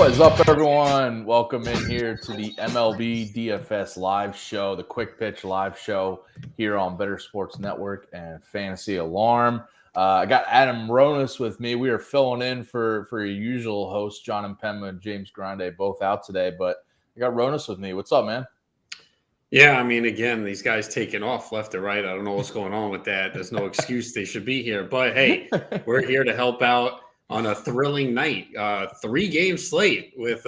What is up, everyone? Welcome in here to the MLB DFS live show, the Quick Pitch live show here on Better Sports Network and Fantasy Alarm. I got Adam Ronis with me. We are filling in for your usual hosts, John and Pemma and James Grande, both out today. But I got Ronis with me. What's up, man? Yeah, I mean, again, these guys taking off left and right. I don't know what's going on with that. There's no excuse they should be here. But hey, we're here to help out on a thrilling night. 3-game slate with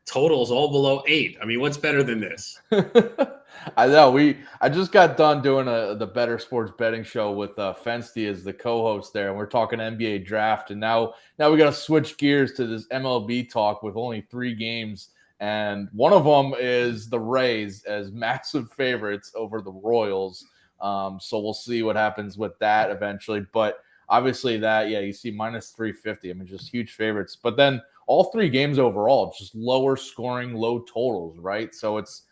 totals all below 8. I mean, what's better than this? I know. I just got done doing the Better Sports Betting show with Fensty as the co-host there, and we're talking NBA draft. And now we got to switch gears to this MLB talk with only 3 games. And one of them is the Rays as massive favorites over the Royals. So we'll see what happens with that eventually. But obviously you see minus 350. I mean, just huge favorites. But then all 3 games overall, just lower scoring, low totals, right? So it's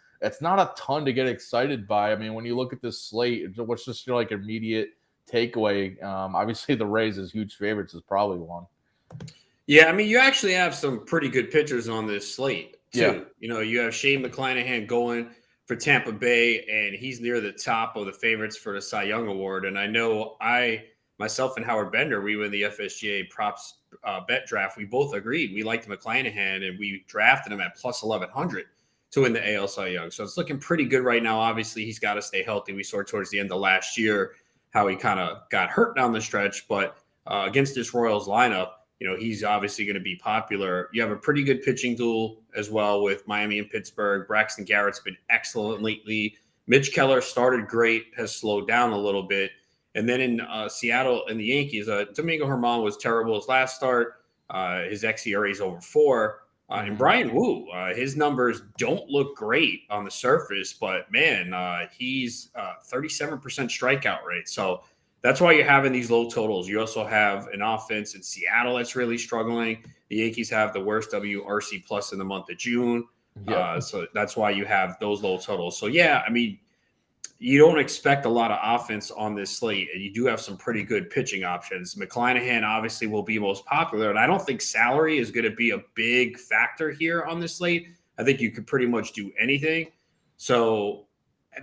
not a ton to get excited by. I mean, when you look at this slate, what's just your immediate takeaway? Obviously, the Rays as huge favorites is probably one. Yeah, I mean, you actually have some pretty good pitchers on this slate. Too. Yeah. You know, you have Shane McClanahan going for Tampa Bay, and he's near the top of the favorites for the Cy Young Award. And I know myself and Howard Bender, we were in the FSGA props bet draft. We both agreed. We liked McClanahan, and we drafted him at plus 1,100 to win the AL Cy Young. So it's looking pretty good right now. Obviously, he's got to stay healthy. We saw towards the end of last year how he kind of got hurt down the stretch. But against this Royals lineup, you know, he's obviously going to be popular. You have a pretty good pitching duel as well with Miami and Pittsburgh. Braxton Garrett's been excellent lately. Mitch Keller started great, has slowed down a little bit. And then in Seattle and the Yankees, Domingo Germán was terrible his last start. His xERA is over 4. And Brian Wu, his numbers don't look great on the surface, but man, he's 37% strikeout rate. So that's why you're having these low totals. You also have an offense in Seattle that's really struggling. The Yankees have the worst WRC plus in the month of June. Yeah. So that's why you have those low totals. So, yeah, I mean, you don't expect a lot of offense on this slate, and you do have some pretty good pitching options. McClanahan obviously will be most popular, and I don't think salary is going to be a big factor here on this slate. I think you could pretty much do anything. So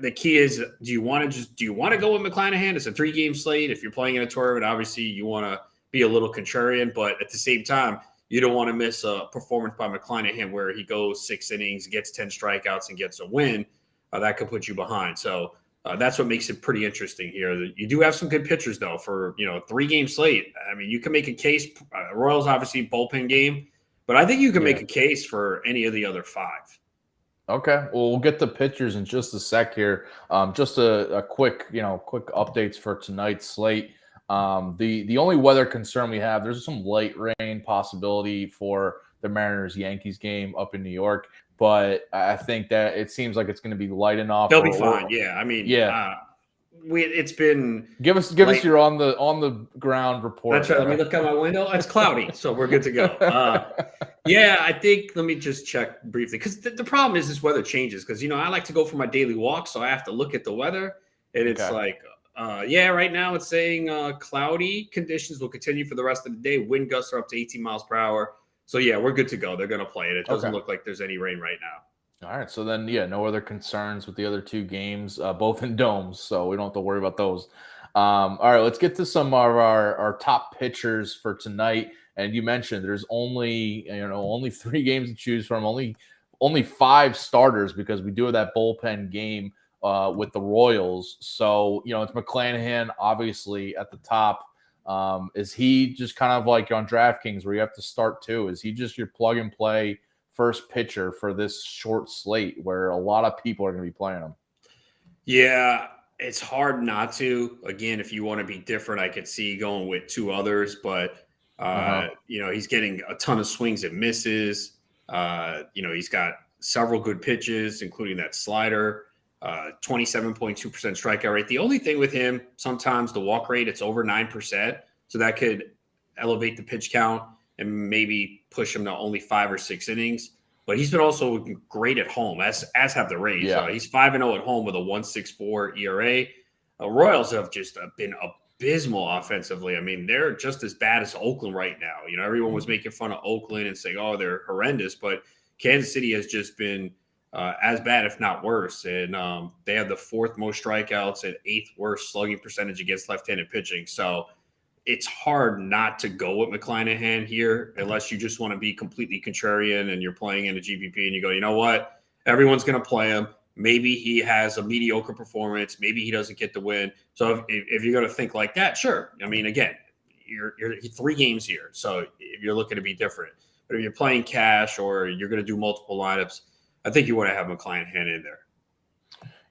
the key is, do you want to go with McClanahan? It's a 3-game slate. If you're playing in a tournament, obviously you want to be a little contrarian, but at the same time, you don't want to miss a performance by McClanahan where he goes 6 innings, gets 10 strikeouts, and gets a win. That could put you behind. So that's what makes it pretty interesting here. You do have some good pitchers, though, for 3-game slate. I mean, you can make a case. Royals obviously bullpen game, but I think you can make a case for any of the other 5. Okay, well, we'll get to pitchers in just a sec here. Just a quick updates for tonight's slate. The only weather concern we have, there's some light rain possibility for the Mariners-Yankees game up in New York, but I think that it seems like it's going to be light enough. They'll be fine. Yeah, I mean, it's been give us your on the ground report. That's right. Let me look out my window. It's cloudy, so we're good to go. Yeah, I think let me just check briefly because the problem is this weather changes because I like to go for my daily walk, so I have to look at the weather, and it's right now it's saying cloudy conditions will continue for the rest of the day. Wind gusts are up to 18 miles per hour. So yeah, we're good to go. They're going to play it. It doesn't look like there's any rain right now. All right, so then no other concerns with the other 2 games, both in domes, so we don't have to worry about those. All right, let's get to some of our top pitchers for tonight. And you mentioned there's only 3 games to choose from, only 5 starters because we do have that bullpen game with the Royals. So it's McClanahan obviously at the top. Is he just kind of like on DraftKings where you have to start 2? Is he just your plug and play first pitcher for this short slate where a lot of people are going to be playing him? Yeah, it's hard not to. Again, if you want to be different, I could see going with 2 others, but he's getting a ton of swings and misses. He's got several good pitches, including that slider, 27.2% strikeout rate. The only thing with him, sometimes the walk rate, it's over 9%. So that could elevate the pitch count and maybe push him to only 5 or 6 innings. But he's been also great at home, as have the Rays. He's 5-0 at home with a 1.64 ERA. Royals have just been abysmal offensively. I mean, they're just as bad as Oakland right now. You know, everyone was making fun of Oakland and saying, oh, they're horrendous, but Kansas City has just been as bad, if not worse. And they have the 4th most strikeouts and 8th worst slugging percentage against left-handed pitching. So it's hard not to go with McClanahan here unless you just want to be completely contrarian and you're playing in a GPP and you go, you know what? Everyone's going to play him. Maybe he has a mediocre performance. Maybe he doesn't get the win. So if you're going to think like that, sure. I mean, again, you're 3 games here. So if you're looking to be different. But if you're playing cash or you're going to do multiple lineups, I think you want to have McClanahan in there.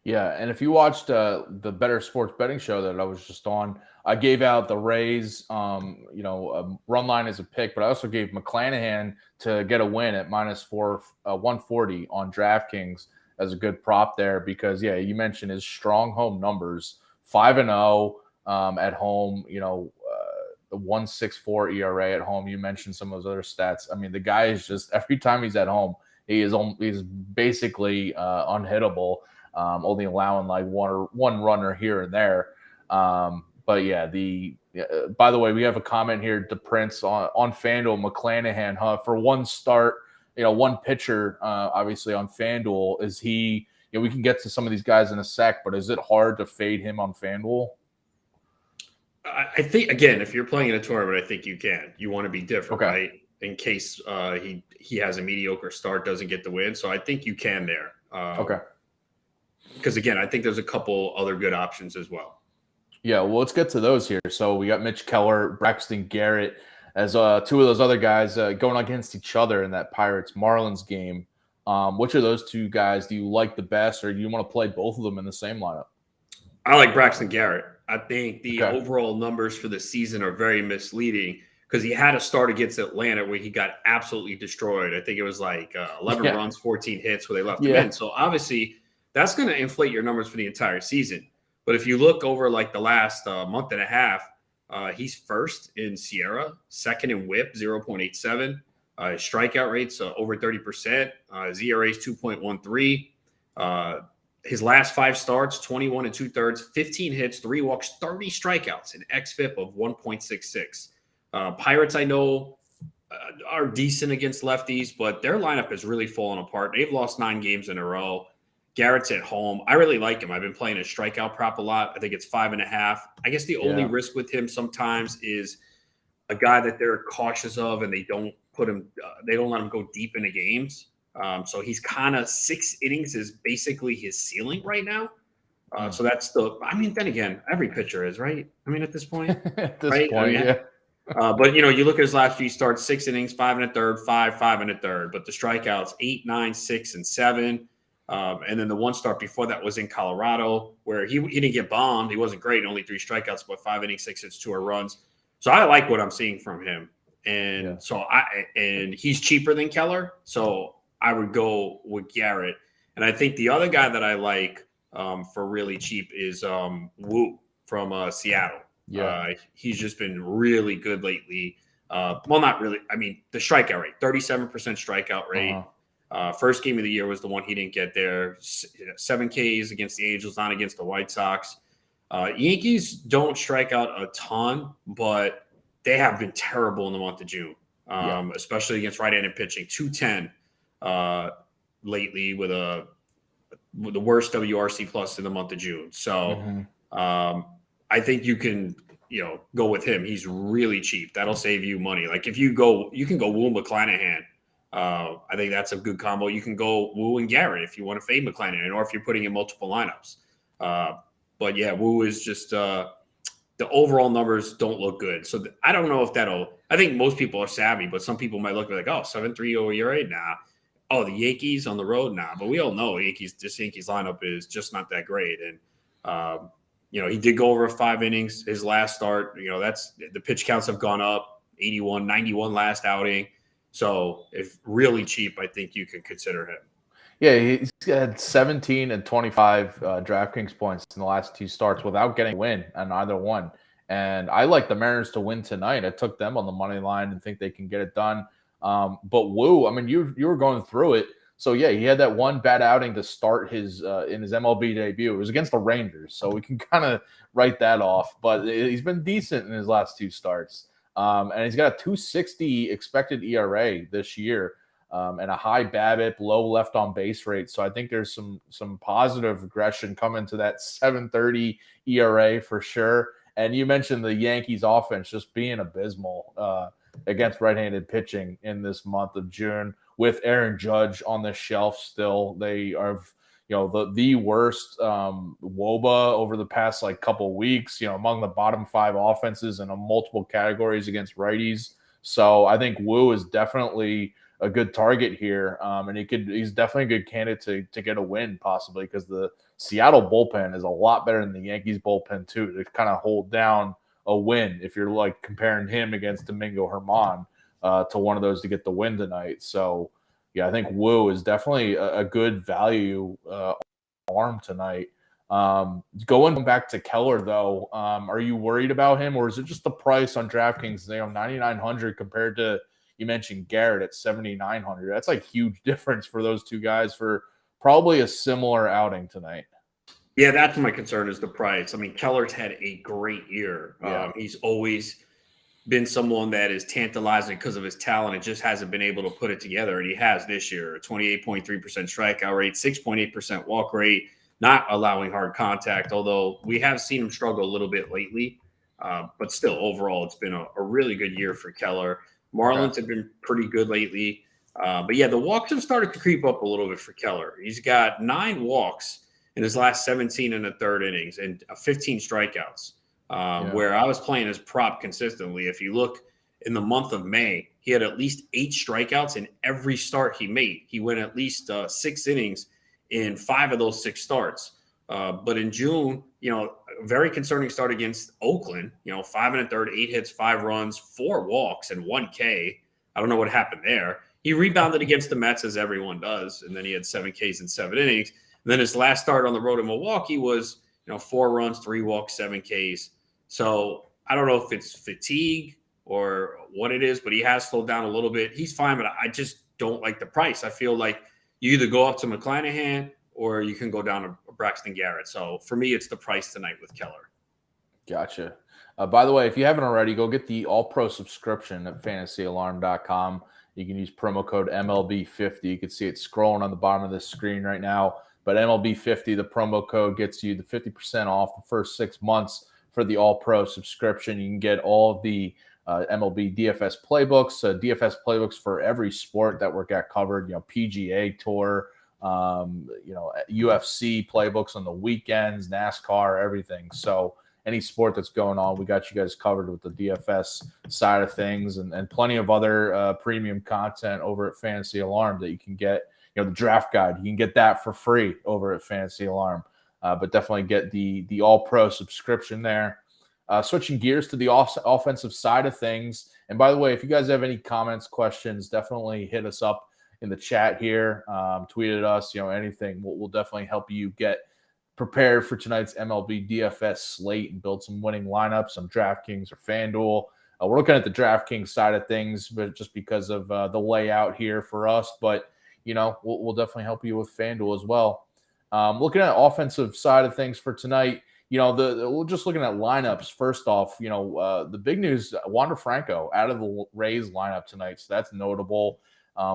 Yeah, and if you watched the Better Sports Betting show that I was just on, I gave out the Rays, run line as a pick, but I also gave McClanahan to get a win at -140 on DraftKings as a good prop there because, yeah, you mentioned his strong home numbers, 5-0 at home, the 1.64 ERA at home. You mentioned some of those other stats. I mean, the guy is just, every time he's at home, he's basically unhittable. Only allowing like one runner here and there. But yeah, by the way, we have a comment here to Prince on FanDuel. McClanahan, for one start, one pitcher, obviously on FanDuel, is he, we can get to some of these guys in a sec, but is it hard to fade him on FanDuel? I think, again, if you're playing in a tournament, I think you can. You want to be different, okay, right? In case he has a mediocre start, doesn't get the win. So I think you can there. Okay. Because, again, I think there's a couple other good options as well. Yeah, well, let's get to those here. So we got Mitch Keller, Braxton Garrett as 2 of those other guys going against each other in that Pirates-Marlins game. Which of those 2 guys do you like the best, or do you want to play both of them in the same lineup? I like Braxton Garrett. I think the overall numbers for the season are very misleading because he had a start against Atlanta where he got absolutely destroyed. I think it was like 11 runs, 14 hits where they left him in. So obviously that's going to inflate your numbers for the entire season. But if you look over like the last month and a half, he's first in Sierra, second in WHIP, 0.87. His strikeout rate's over 30%. His ERA is 2.13. His last 5 starts, 21 2/3, 15 hits, 3 walks, 30 strikeouts, an xFIP of 1.66. Pirates, I know, are decent against lefties, but their lineup has really fallen apart. They've lost 9 games in a row. Garrett's at home. I really like him. I've been playing a strikeout prop a lot. I think it's 5.5. I guess the only risk with him sometimes is a guy that they're cautious of and they don't let him go deep into games. So he's kind of 6 innings is basically his ceiling right now. So that's then again, every pitcher is, right? I mean, at this point, at this point, yeah. But you look at his last few starts: 6 innings, 5 1/3, 5 1/3. But the strikeouts 8, 9, 6, and 7. And then the one start before that was in Colorado, where he didn't get bombed. He wasn't great, only 3 strikeouts, but 5 innings, 6 hits, 2 runs. So I like what I'm seeing from him, and and he's cheaper than Keller, so I would go with Garrett. And I think the other guy that I like for really cheap is Wu from Seattle. Yeah, he's just been really good lately. Well, not really. I mean, the strikeout rate, 37% strikeout rate. First game of the year was the one he didn't get there. 7 Ks against the Angels, not against the White Sox. Yankees don't strike out a ton, but they have been terrible in the month of June, especially against right-handed pitching. 210 lately with the worst WRC plus in the month of June. So I think you can go with him. He's really cheap. That'll save you money. Like if you can go Wu McClanahan. I think that's a good combo. You can go Wu and Garrett if you want to fade McClanahan, or if you're putting in multiple lineups. But yeah, Wu is just the overall numbers don't look good. So I don't know if I think most people are savvy, but some people might look like, 7.3 over ERA. Nah. Oh, the Yankees on the road. Nah. But we all know this Yankees lineup is just not that great. And, he did go over 5 innings. His last start, that's the pitch counts have gone up 81, 91 last outing. So if really cheap, I think you can consider him. Yeah, he's had 17 and 25 DraftKings points in the last 2 starts without getting a win on either one. And I like the Mariners to win tonight. I took them on the money line and think they can get it done. But Wu, I mean, you were going through it. So yeah, he had that one bad outing to start his in his MLB debut. It was against the Rangers, so we can kind of write that off. But he's been decent in his last 2 starts, and he's got a 2.60 expected ERA this year, and a high BABIP, low left on base rate. So I think there's some positive regression coming to that 7.30 ERA for sure. And you mentioned the Yankees offense just being abysmal against right-handed pitching in this month of June, with Aaron Judge on the shelf still. They are, the worst WOBA over the past couple weeks, among the bottom 5 offenses in multiple categories against righties. So I think Wu is definitely a good target here, and he's definitely a good candidate to get a win possibly, because the Seattle bullpen is a lot better than the Yankees bullpen too, to kind of hold down a win if you're comparing him against Domingo Germán to one of those to get the win tonight. So yeah, I think Wu is definitely a good value arm tonight. Going back to Keller though, are you worried about him, or is it just the price on DraftKings? 9,900 compared to, you mentioned Garrett at 7,900. That's huge difference for those two guys for probably a similar outing tonight. Yeah, that's my concern, is the price. I mean, Keller's had a great year. Yeah. He's always been someone that is tantalizing because of his talent and just hasn't been able to put it together. And he has this year: 28.3% strikeout rate, 6.8% walk rate, not allowing hard contact, although we have seen him struggle a little bit lately. But still, overall, it's been a really good year for Keller. Marlins have been pretty good lately. But yeah, the walks have started to creep up a little bit for Keller. He's got 9 walks in his last 17 and a third innings and 15 strikeouts, where I was playing as prop consistently. If you look in the month of May, he had at least 8 strikeouts in every start he made. He went at least 6 innings in 5 of those 6 starts. But in June, a very concerning start against Oakland, 5 and a third, 8 hits, 5 runs, 4 walks, and 1 K. I don't know what happened there. He rebounded against the Mets, as everyone does, and then he had 7 Ks in 7 innings. And then his last start on the road in Milwaukee was, 4 runs, 3 walks, 7 Ks. So I don't know if it's fatigue or what it is, but he has slowed down a little bit. He's fine, but I just don't like the price. I feel like you either go up to McClanahan or you can go down to Braxton Garrett. So for me, it's the price tonight with Keller. Gotcha. By the way, if you haven't already, go get the All-Pro subscription at fantasyalarm.com. You can use promo code MLB50. You can see it scrolling on the bottom of the screen right now. But MLB50, the promo code, gets you the 50% off the first 6 months for the All-Pro subscription. You can get all of the MLB DFS playbooks, DFS playbooks for every sport that we're got covered, PGA Tour, UFC playbooks on the weekends, NASCAR, everything. So any sport that's going on, we got you guys covered with the DFS side of things, and plenty of other premium content over at Fantasy Alarm that you can get. The draft guide, you can get that for free over at Fantasy Alarm. But definitely get the All-Pro subscription there. Switching gears to the offensive side of things. And by the way, if you guys have any comments, questions, definitely hit us up in the chat here. Tweet at us, anything. We'll definitely help you get prepared for tonight's MLB DFS slate and build some winning lineups on DraftKings or FanDuel. We're looking at the DraftKings side of things, but just because of the layout here for us. But, we'll definitely help you with FanDuel as well. Looking at offensive side of things for tonight, we're just looking at lineups. First off, the big news: Wander Franco out of the Rays lineup tonight, so that's notable.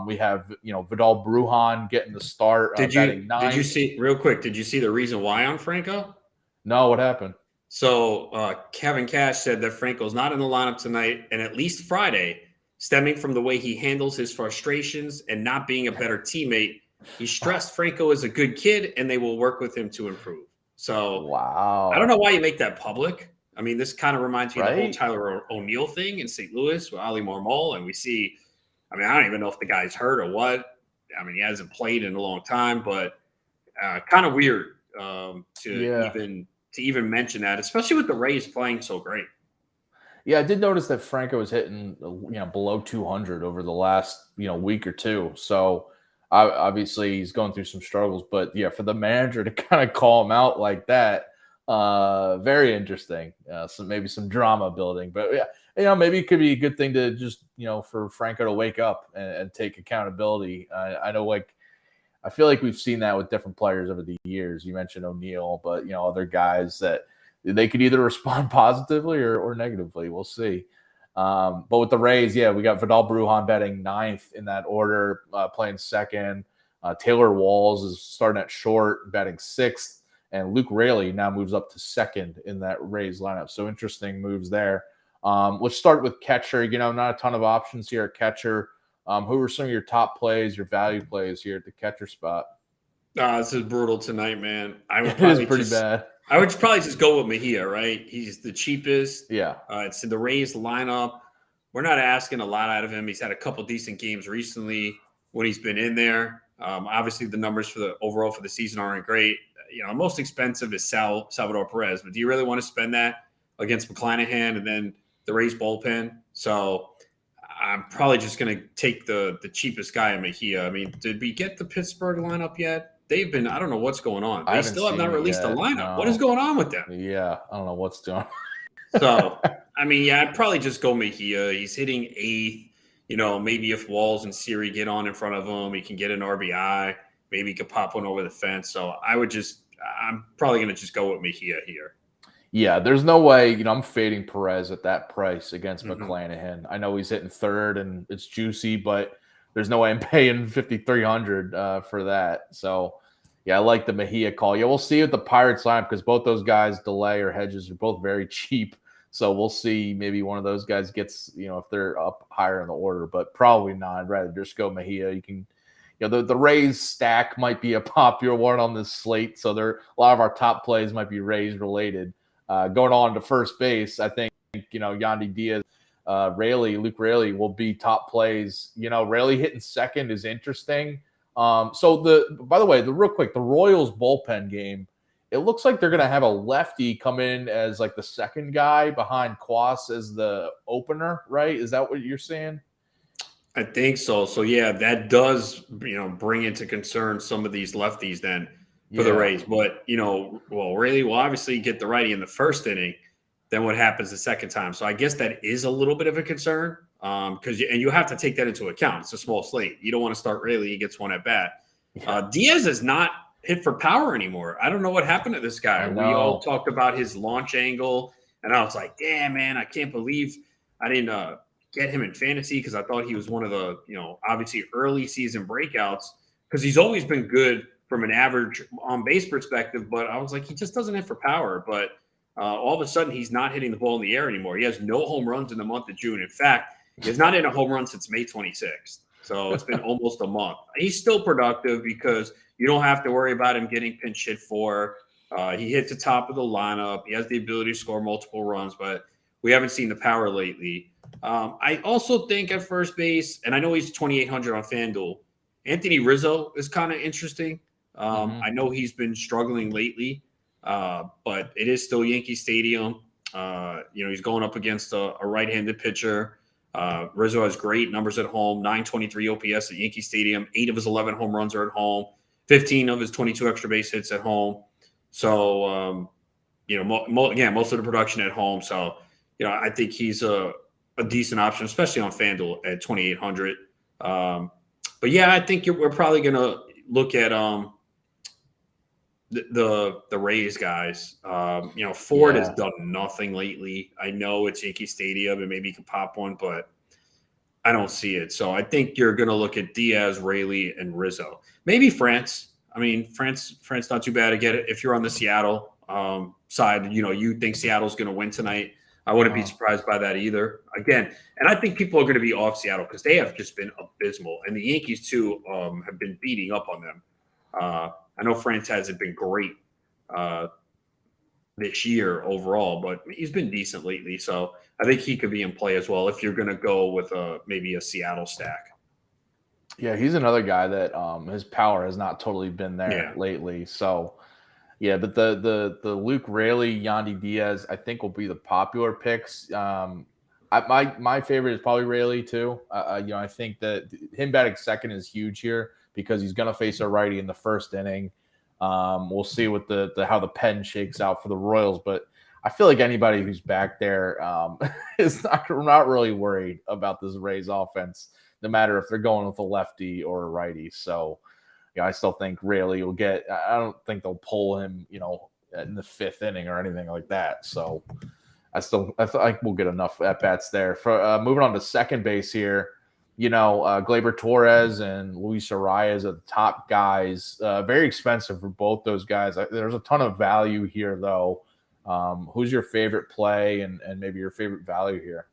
We have Vidal Brujan getting the start. Did you see real quick? Did you see the reason why on Franco? No, what happened? So Kevin Cash said that Franco's not in the lineup tonight, and at least Friday, stemming from the way he handles his frustrations and not being a better teammate. He stressed Franco is a good kid, and they will work with him to improve. So wow, I don't know why you make that public. I mean, this kind of reminds me of the whole Right? Tyler O'Neill thing in St. Louis with Ali Marmol, and we see. I mean, I don't even know if the guy's hurt or what. I mean, he hasn't played in a long time, but kind of weird to even mention that, especially with the Rays playing so great. Yeah, I did notice that Franco was hitting below 200 over the last week or two. So obviously he's going through some struggles, but yeah, for the manager to kind of call him out like that, very interesting. So maybe some drama building, but yeah, maybe it could be a good thing to just for Franco to wake up and take accountability. I know I feel like we've seen that with different players over the years. You mentioned O'Neill, but other guys that they could either respond positively or negatively. We'll see. But with the Rays, we got Vidal Brujan batting 9th in that order, playing 2nd. Taylor Walls is starting at short, batting 6th. And Luke Raley now moves up to 2nd in that Rays lineup. So interesting moves there. Let's start with catcher. Not a ton of options here at catcher. Who are some of your top plays, your value plays here at the catcher spot? This is brutal tonight, man. It is pretty bad. I would probably just go with Mejia, right? He's the cheapest. Yeah. It's in the Rays lineup. We're not asking a lot out of him. He's had a couple decent games recently when he's been in there. Obviously, the numbers for the season aren't great. Most expensive is Salvador Perez, but do you really want to spend that against McClanahan and then the Rays bullpen? So I'm probably just going to take the cheapest guy in Mejia. I mean, did we get the Pittsburgh lineup yet? I don't know what's going on. They still have not released the lineup. No. What is going on with them? Yeah, I don't know what's going on. So, I mean, I'd probably just go Mejia. He's hitting 8th. Maybe if Walls and Siri get on in front of him, he can get an RBI. Maybe he could pop one over the fence. So I'm probably going to just go with Mejia here. Yeah, there's no way, I'm fading Perez at that price against McClanahan. I know he's hitting 3rd and it's juicy, but there's no way I'm paying $5,300 for that. So, I like the Mejia call. We'll see with the Pirates lineup because both those guys, Delay or Hedges, are both very cheap. So we'll see. Maybe one of those guys gets, if they're up higher in the order, but probably not. I'd rather just go Mejia. You can, the Rays stack might be a popular one on this slate. So a lot of our top plays might be Rays related. Going on to first base, I think, Yandy Diaz, Luke Raley will be top plays. Raley hitting 2nd is interesting. So by the way, the Royals bullpen game, it looks like they're going to have a lefty come in as like the 2nd guy behind Quas as the opener, right? Is that what you're saying? I think so. So that does, bring into concern some of these lefties then for the Rays. But, Raley will obviously get the righty in the 1st inning. Then what happens the 2nd time? So I guess that is a little bit of a concern because you have to take that into account. It's a small slate. You don't want to start Raley. He gets one at bat. Diaz is not hit for power anymore. I don't know what happened to this guy. We all talked about his launch angle, and I was like, damn, man, I can't believe I didn't get him in fantasy because I thought he was one of the, obviously early season breakouts because he's always been good from an average on-base perspective, but I was like, he just doesn't hit for power. But all of a sudden, he's not hitting the ball in the air anymore. He has no home runs in the month of June. In fact, he has not hit a home run since May 26th. So it's been almost a month. He's still productive because you don't have to worry about him getting pinch hit for. He hits the top of the lineup. He has the ability to score multiple runs, but we haven't seen the power lately. I also think at first base, and I know he's 2,800 on FanDuel, Anthony Rizzo is kind of interesting. I know he's been struggling lately, but it is still Yankee Stadium. He's going up against a right-handed pitcher. Rizzo has great numbers at home, 923 OPS at Yankee Stadium. 8 of his 11 home runs are at home. 15 of his 22 extra base hits at home. So, most of the production at home. So, I think he's a decent option, especially on FanDuel at 2,800. But I think we're probably going to look at the Rays guys. Ford has done nothing lately. I know it's Yankee Stadium and maybe he can pop one, but I don't see it. So I think you're going to look at Diaz, Raley, and Rizzo. Maybe France. I mean, France not too bad to get it if you're on the Seattle side. You think Seattle's going to win tonight. I wouldn't be surprised by that either. Again, and I think people are going to be off Seattle because they have just been abysmal, and the Yankees too have been beating up on them. I know France hasn't been great this year overall, but he's been decent lately. So I think he could be in play as well if you're going to go with maybe a Seattle stack. Yeah, he's another guy that his power has not totally been there lately. So, but the Luke Raley, Yandy Diaz, I think will be the popular picks. My favorite is probably Raley too. I think that him batting 2nd is huge here because he's going to face a righty in the 1st inning. We'll see what how the pen shakes out for the Royals, but I feel like anybody who's back there is not really worried about this Rays offense, no matter if they're going with a lefty or a righty. So, I still think Rayleigh will get. I don't think they'll pull him, in the 5th inning or anything like that. So I think we'll get enough at bats there. For moving on to second base here, Gleyber Torres and Luis Arias are the top guys. Very expensive for both those guys. There's a ton of value here, though. Who's your favorite play and maybe your favorite value here?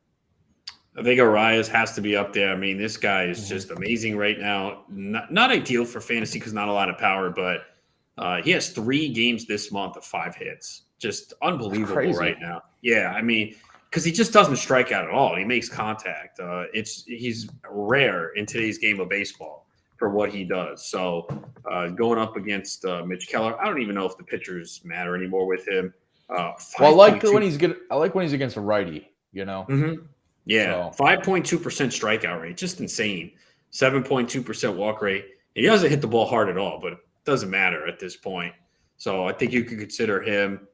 I think Arias has to be up there. I mean, this guy is just amazing right now. Not ideal for fantasy because not a lot of power, but he has 3 games this month of 5 hits. Just unbelievable right now. Yeah, I mean, because he just doesn't strike out at all. He makes contact. He's rare in today's game of baseball for what he does. So going up against Mitch Keller, I don't even know if the pitchers matter anymore with him. I like when he's against a righty. Mm-hmm. Yeah, so. 5.2% strikeout rate, just insane. 7.2% walk rate. And he doesn't hit the ball hard at all, but it doesn't matter at this point. So I think you could consider him.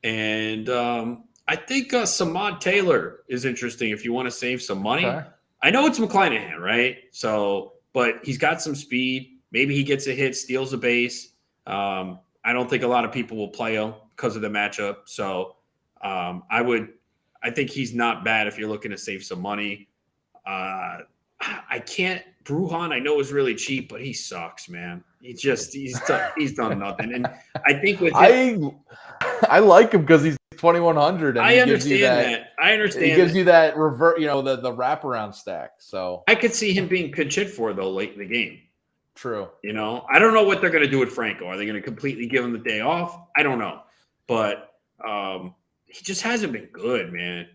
And I think Samad Taylor is interesting if you want to save some money. Okay. I know it's McClanahan, right? So, but he's got some speed. Maybe he gets a hit, steals a base. I don't think a lot of people will play him because of the matchup. So I think he's not bad if you're looking to save some money. Brujan, I know is really cheap, but he sucks, man. He's done nothing. And I think with him, I like him because he's 2,100. And I understand that. I understand. He gives you that revert, the wraparound stack. So I could see him being pinch hit for though late in the game. True. I don't know what they're going to do with Franco. Are they going to completely give him the day off? I don't know, but he just hasn't been good, man.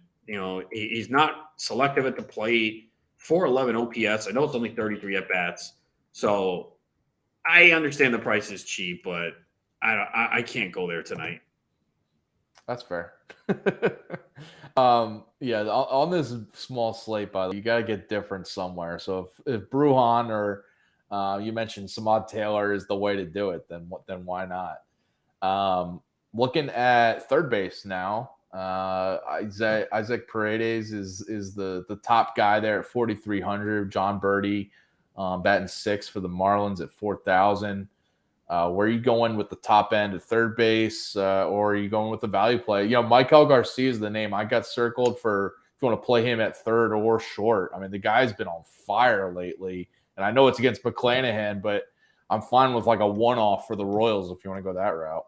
He's not selective at the plate. 411 OPS. I know it's only 33 at bats, so I understand the price is cheap, but I can't go there tonight. That's fair. On this small slate, by the way, you got to get different somewhere. So if Brujan or you mentioned Samad Taylor is the way to do it, then why not? Looking at third base now. Isaac Paredes is the top guy there at 4,300. John Birdie batting 6th for the Marlins at 4,000. Where are you going with the top end at third base, or are you going with the value play? Michael Garcia is the name I got circled for if you want to play him at third or short. I mean, the guy's been on fire lately, and I know it's against McClanahan, but I'm fine with like a one-off for the Royals if you want to go that route.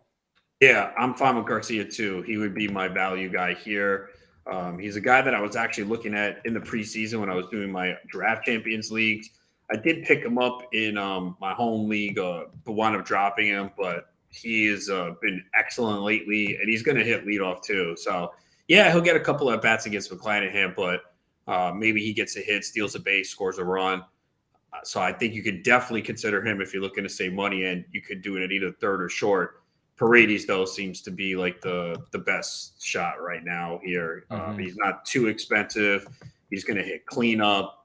Yeah, I'm fine with Garcia too. He would be my value guy here. He's a guy that I was actually looking at in the preseason when I was doing my draft champions leagues. I did pick him up in my home league, but wound up dropping him. But he has been excellent lately, and he's going to hit leadoff too. So, yeah, he'll get a couple of bats against McClanahan, but maybe he gets a hit, steals a base, scores a run. So I think you could definitely consider him if you're looking to save money, and you could do it at either third or short. Paredes, though, seems to be like the best shot right now here. He's not too expensive. He's going to hit cleanup.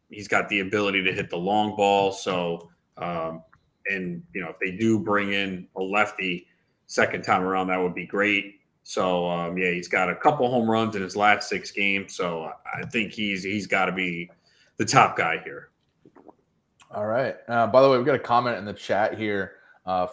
He's got the ability to hit the long ball. So, if they do bring in a lefty second time around, that would be great. So, he's got a couple home runs in his last 6 games. So I think he's got to be the top guy here. All right. By the way, we got a comment in the chat here.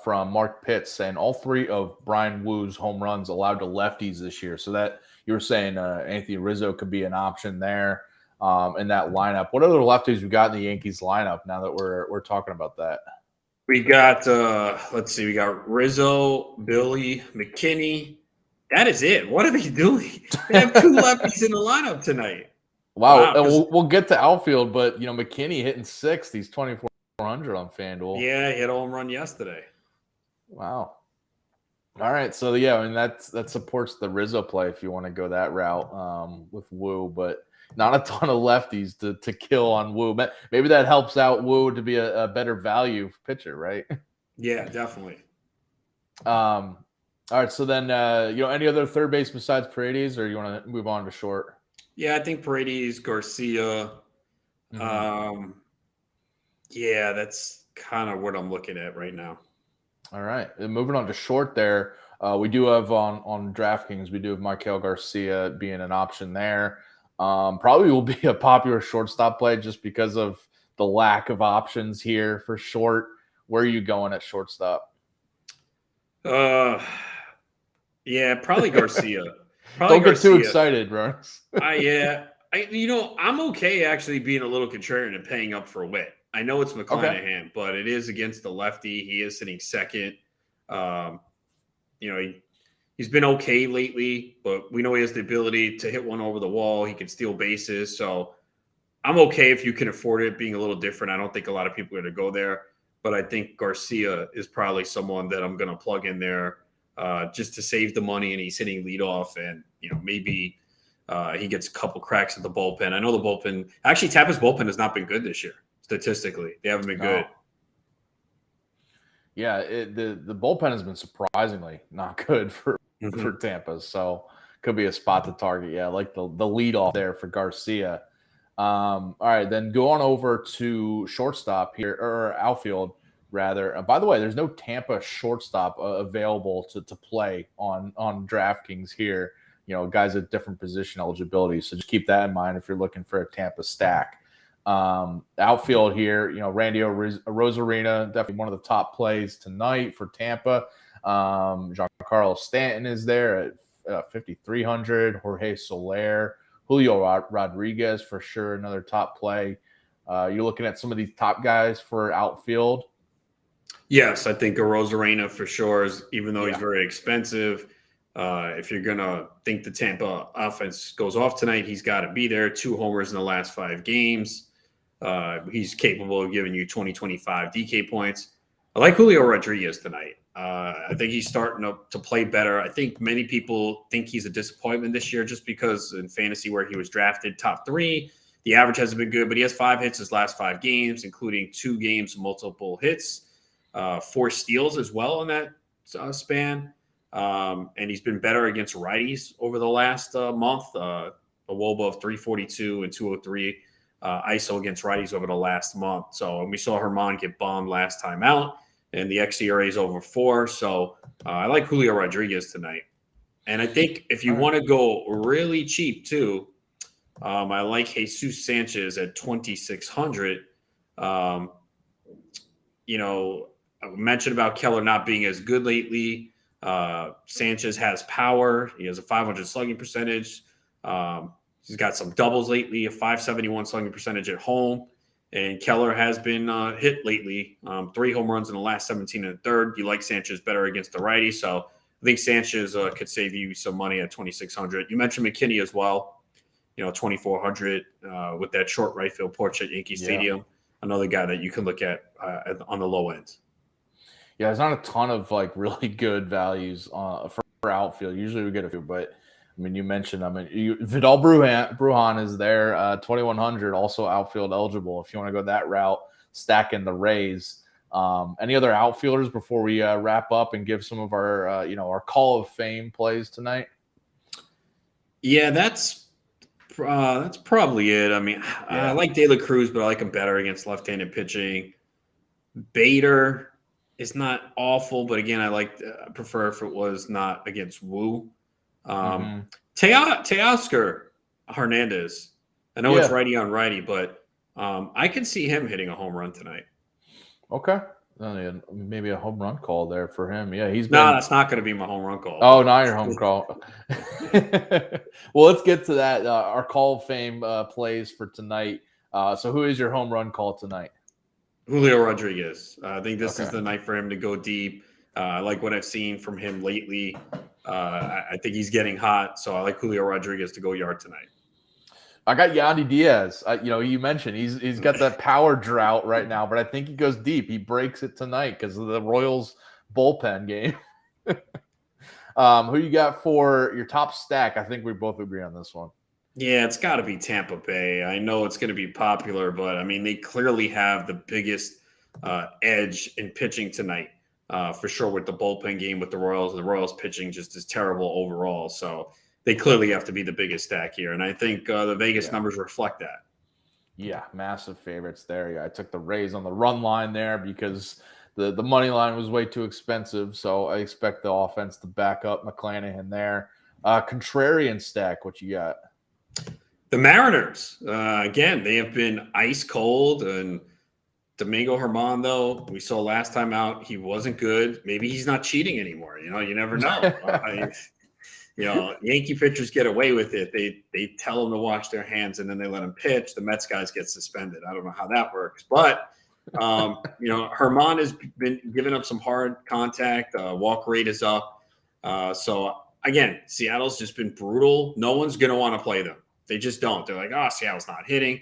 From Mark Pitts saying all 3 of Brian Woo's home runs allowed to lefties this year. So that you were saying Anthony Rizzo could be an option there in that lineup. What other lefties we got in the Yankees lineup now that we're talking about that? We got we got Rizzo, Billy, McKinney. That is it. What are they doing? They have 2 lefties in the lineup tonight. Wow. And we'll get to outfield, but McKinney hitting 6th. He's 2,400 on FanDuel. Yeah, he hit a home run yesterday. Wow. All right. So that supports the Rizzo play if you want to go that route with Woo, but not a ton of lefties to kill on Woo. Maybe that helps out Woo to be a better value pitcher, right? Yeah, definitely. All right. So then any other third base besides Paredes, or you want to move on to short? Yeah, I think Paredes, Garcia. Yeah, that's kind of what I'm looking at right now. All right. And moving on to short there, we do have on DraftKings, we do have Michael Garcia being an option there. Probably will be a popular shortstop play just because of the lack of options here for short. where are you going at shortstop? Yeah, probably Garcia. Don't get too excited, Ronis. I'm okay actually being a little contrarian and paying up for Witt. I know it's McClanahan, but it is against the lefty. He is sitting second. He's been okay lately, but we know he has the ability to hit one over the wall. He can steal bases. So I'm okay if you can afford it being a little different. I don't think a lot of people are going to go there, but I think Garcia is probably someone that I'm going to plug in there just to save the money, and he's hitting leadoff, and maybe he gets a couple cracks at the bullpen. I know the bullpen – actually, Tampa's bullpen has not been good this year statistically. They haven't been good. Yeah, the bullpen has been surprisingly not good for Tampa, so could be a spot to target. Yeah, I like the leadoff there for Garcia. All right, then go on over to shortstop here, or outfield rather. By the way, there's no Tampa shortstop available to play on DraftKings here. Guys at different position eligibility, so just keep that in mind if you're looking for a Tampa stack. Outfield here, Randy Rosarina, definitely one of the top plays tonight for Tampa. Giancarlo Stanton is there at 5,300. Jorge Soler, Julio Rodriguez for sure, another top play. You're looking at some of these top guys for outfield. Yes, I think a Rosarina for sure is, even though he's very expensive. If you're going to think the Tampa offense goes off tonight, he's got to be there. 2 homers in the last 5 games. He's capable of giving you 20-25 DK points. I like Julio Rodriguez tonight. I think he's starting to play better. I think many people think he's a disappointment this year just because in fantasy where he was drafted top 3, the average hasn't been good, but he has 5 hits his last 5 games, including 2 games, multiple hits, 4 steals as well in that span. And he's been better against righties over the last month. A WOBA of 342 and 203 ISO against righties over the last month. So we saw Herman get bombed last time out, and the xERA is over 4. So I like Julio Rodriguez tonight. And I think if you want to go really cheap too, I like Jesus Sanchez at 2,600. I mentioned about Keller not being as good lately. Sanchez has power. He has a 500 slugging percentage. He's got some doubles lately, a 571 slugging percentage at home. And Keller has been hit lately. 3 home runs in the last 17 and a third. You like Sanchez better against the righty. So I think Sanchez could save you some money at 2,600. You mentioned McKinney as well. 2,400 with that short right field porch at Yankee Stadium. Another guy that you can look at on the low end. Yeah, there's not a ton of really good values for outfield. Usually we get a few, but you mentioned, Vidal Brujan is there, 2,100, also outfield eligible. If you want to go that route, stacking the Rays. Any other outfielders before we wrap up and give some of our, our Call of Fame plays tonight? Yeah, that's probably it. I like De La Cruz, but I like him better against left-handed pitching. Bader is not awful, but again, I prefer if it was not against Wu. Teoscar Hernandez. I know it's righty on righty, but I can see him hitting a home run tonight. Okay. Maybe a home run call there for him. Yeah, that's not going to be my home run call. Oh, not your home call. Well, let's get to that. Our Call of Fame plays for tonight. So who is your home run call tonight? Julio Rodriguez. I think this is the night for him to go deep. I like what I've seen from him lately. I think he's getting hot, so I like Julio Rodriguez to go yard tonight. I got Yandy Diaz. You mentioned he's got that power drought right now, but I think he goes deep. He breaks it tonight because of the Royals bullpen game. Who you got for your top stack? I think we both agree on this one. Yeah, it's got to be Tampa Bay. I know it's going to be popular, but they clearly have the biggest edge in pitching tonight, for sure, with the bullpen game with the Royals. The Royals pitching just is terrible overall, so they clearly have to be the biggest stack here, and I think the Vegas numbers reflect that. Yeah, massive favorites there. Yeah, I took the Rays on the run line there because the money line was way too expensive, so I expect the offense to back up McClanahan there. Contrarian stack, what you got? The Mariners, again, they have been ice cold, and Domingo Germán, though, we saw last time out, he wasn't good. Maybe he's not cheating anymore. You never know. Yankee pitchers get away with it. They tell them to wash their hands, and then they let them pitch. The Mets guys get suspended. I don't know how that works. But, Germán has been giving up some hard contact. Walk rate is up. So, again, Seattle's just been brutal. No one's going to want to play them. They just don't. They're like, oh, Seattle's not hitting.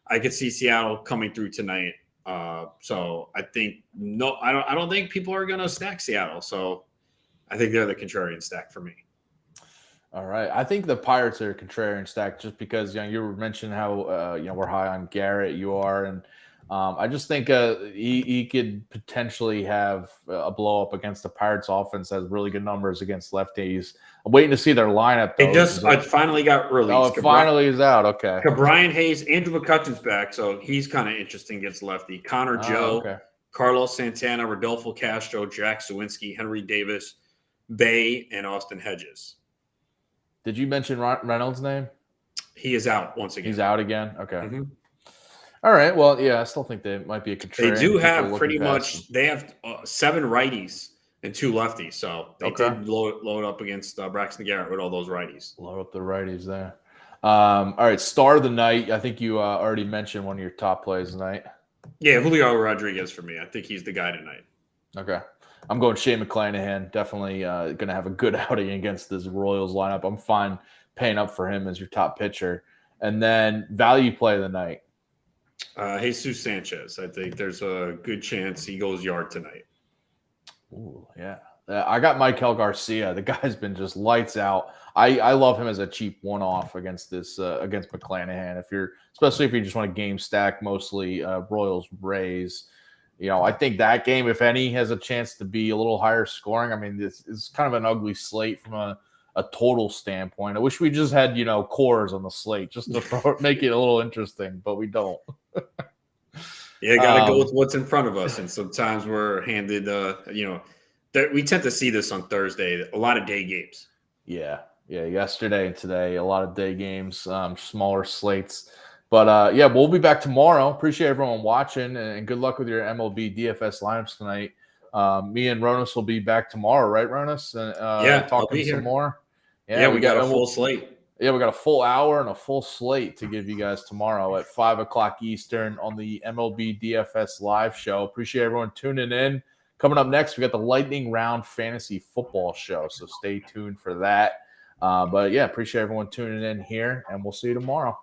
I could see Seattle coming through tonight. So I think I don't think people are going to stack Seattle. So I think they're the contrarian stack for me. All right. I think the Pirates are a contrarian stack just because, you were mentioning how, we're high on Garrett, you are. And I just think he could potentially have a blow up against the Pirates offense, has really good numbers against lefties. I'm waiting to see their lineup, though. It finally got released. Oh, it finally is out. Okay. Brian Hayes, Andrew McCutcheon's back, so he's kind of interesting against lefty. Connor Joe, okay. Carlos Santana, Rodolfo Castro, Jack Sawinski, Henry Davis, Bay, and Austin Hedges. Did you mention Reynolds' name? He is out once again. He's out again? Okay. Mm-hmm. All right. Well, yeah, I still think they might be a contrarian. They do have pretty much – they have 7 righties and 2 lefties. So they did load up against Braxton Garrett with all those righties. Load up the righties there. All right, star of the night. I think you already mentioned one of your top plays tonight. Yeah, Julio Rodriguez for me. I think he's the guy tonight. Okay. I'm going Shane McClanahan. Definitely going to have a good outing against this Royals lineup. I'm fine paying up for him as your top pitcher. And then value play of the night. Jesus Sanchez. I think there's a good chance he goes yard tonight. Ooh, yeah. I got Michael Garcia. The guy's been just lights out. I love him as a cheap one-off against McClanahan. Especially if you just want to game stack mostly Royals Rays. I think that game, if any, has a chance to be a little higher scoring. I mean, this is kind of an ugly slate from a total standpoint. I wish we just had cores on the slate just to make it a little interesting, but we don't. Yeah, got to go with what's in front of us, and sometimes we're handed. We tend to see this on Thursday. A lot of day games. Yeah. Yesterday and today, a lot of day games, smaller slates. But we'll be back tomorrow. Appreciate everyone watching, and good luck with your MLB DFS lineups tonight. Me and Ronis will be back tomorrow, right, Ronis? Talking some more. Yeah, we got a full slate. Yeah, we got a full hour and a full slate to give you guys tomorrow at 5:00 Eastern on the MLB DFS live show. Appreciate everyone tuning in. Coming up next, we got the Lightning Round Fantasy Football Show, so stay tuned for that. Appreciate everyone tuning in here, and we'll see you tomorrow.